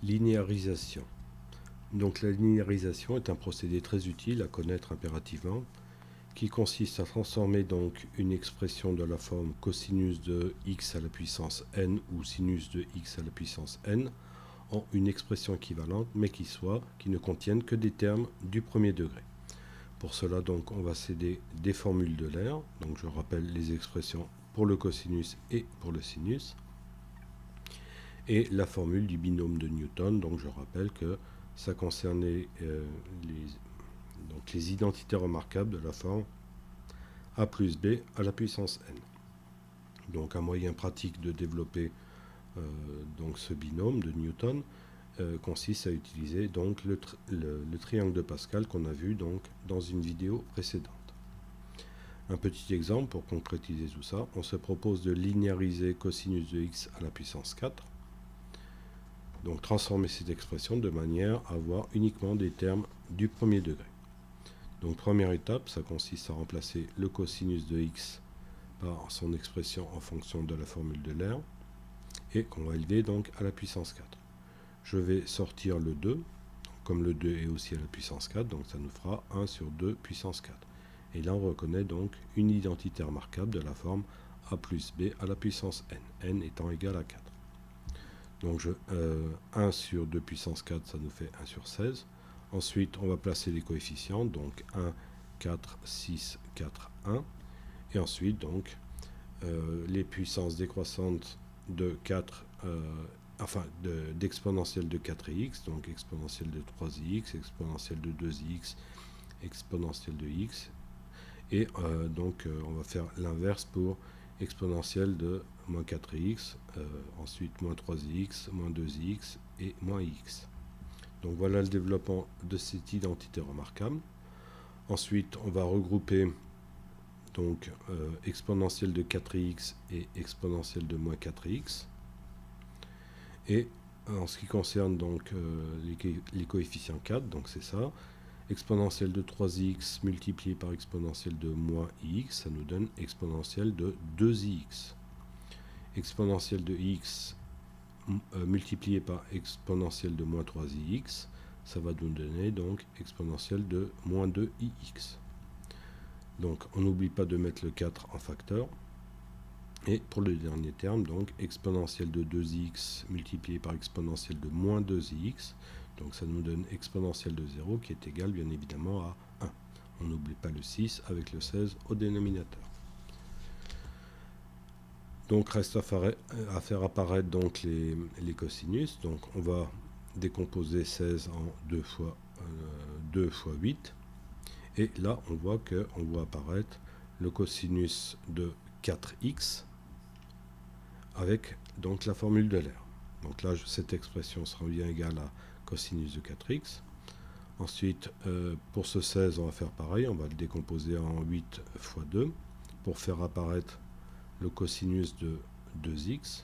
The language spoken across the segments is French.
Linéarisation. Donc la linéarisation est un procédé très utile à connaître impérativement qui consiste à transformer donc une expression de la forme cosinus de x à la puissance n ou sinus de x à la puissance n en une expression équivalente mais qui ne contienne que des termes du premier degré. Pour cela donc on va céder des formules de l'air, donc je rappelle les expressions pour le cosinus et pour le sinus, et la formule du binôme de Newton, donc je rappelle que ça concernait les identités remarquables de la forme a plus b à la puissance n. Donc un moyen pratique de développer donc ce binôme de Newton consiste à utiliser donc le triangle de Pascal qu'on a vu donc dans une vidéo précédente. Un petit exemple pour concrétiser tout ça, on se propose de linéariser cosinus de x à la puissance 4. Donc transformer cette expression de manière à avoir uniquement des termes du premier degré. Donc première étape, ça consiste à remplacer le cosinus de x par son expression en fonction de la formule de l'air et qu'on va élever donc à la puissance 4. Je vais sortir le 2, comme le 2 est aussi à la puissance 4, donc ça nous fera 1 sur 2 puissance 4. Et là on reconnaît donc une identité remarquable de la forme a plus b à la puissance n, n étant égal à 4. Donc 1 sur 2 puissance 4, ça nous fait 1 sur 16. Ensuite, on va placer les coefficients, donc 1, 4, 6, 4, 1. Et ensuite, donc, les puissances décroissantes de 4, d'exponentielle de 4x, donc exponentielle de 3x, exponentielle de 2x, exponentielle de x. Et donc, on va faire l'inverse pour exponentielle de moins 4x, ensuite moins 3x, moins 2x et moins x. Donc voilà le développement de cette identité remarquable. Ensuite, on va regrouper donc exponentielle de 4x et exponentielle de moins 4x. Et en ce qui concerne donc les coefficients 4, donc c'est ça, exponentielle de 3x multiplié par exponentielle de moins ix, ça nous donne exponentielle de 2ix. Exponentielle de x multiplié par exponentielle de moins 3ix, ça va nous donner donc exponentielle de moins 2ix. Donc on n'oublie pas de mettre le 4 en facteur. Et pour le dernier terme, donc exponentielle de 2x multiplié par exponentielle de moins 2ix, donc ça nous donne exponentielle de 0 qui est égale bien évidemment à 1. On n'oublie pas le 6 avec le 16 au dénominateur. Donc reste à faire apparaître donc les cosinus. Donc on va décomposer 16 en 2 fois 8. Et là on voit apparaître le cosinus de 4x avec donc la formule de l'air. Donc là cette expression sera bien égale à cosinus de 4x. Ensuite pour ce 16 on va faire pareil, on va le décomposer en 8 fois 2 pour faire apparaître le cosinus de 2x,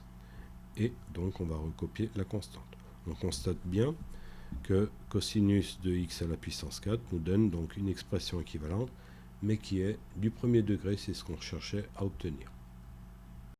et donc on va recopier la constante. On constate bien que cosinus de x à la puissance 4 nous donne donc une expression équivalente, mais qui est du premier degré, c'est ce qu'on cherchait à obtenir.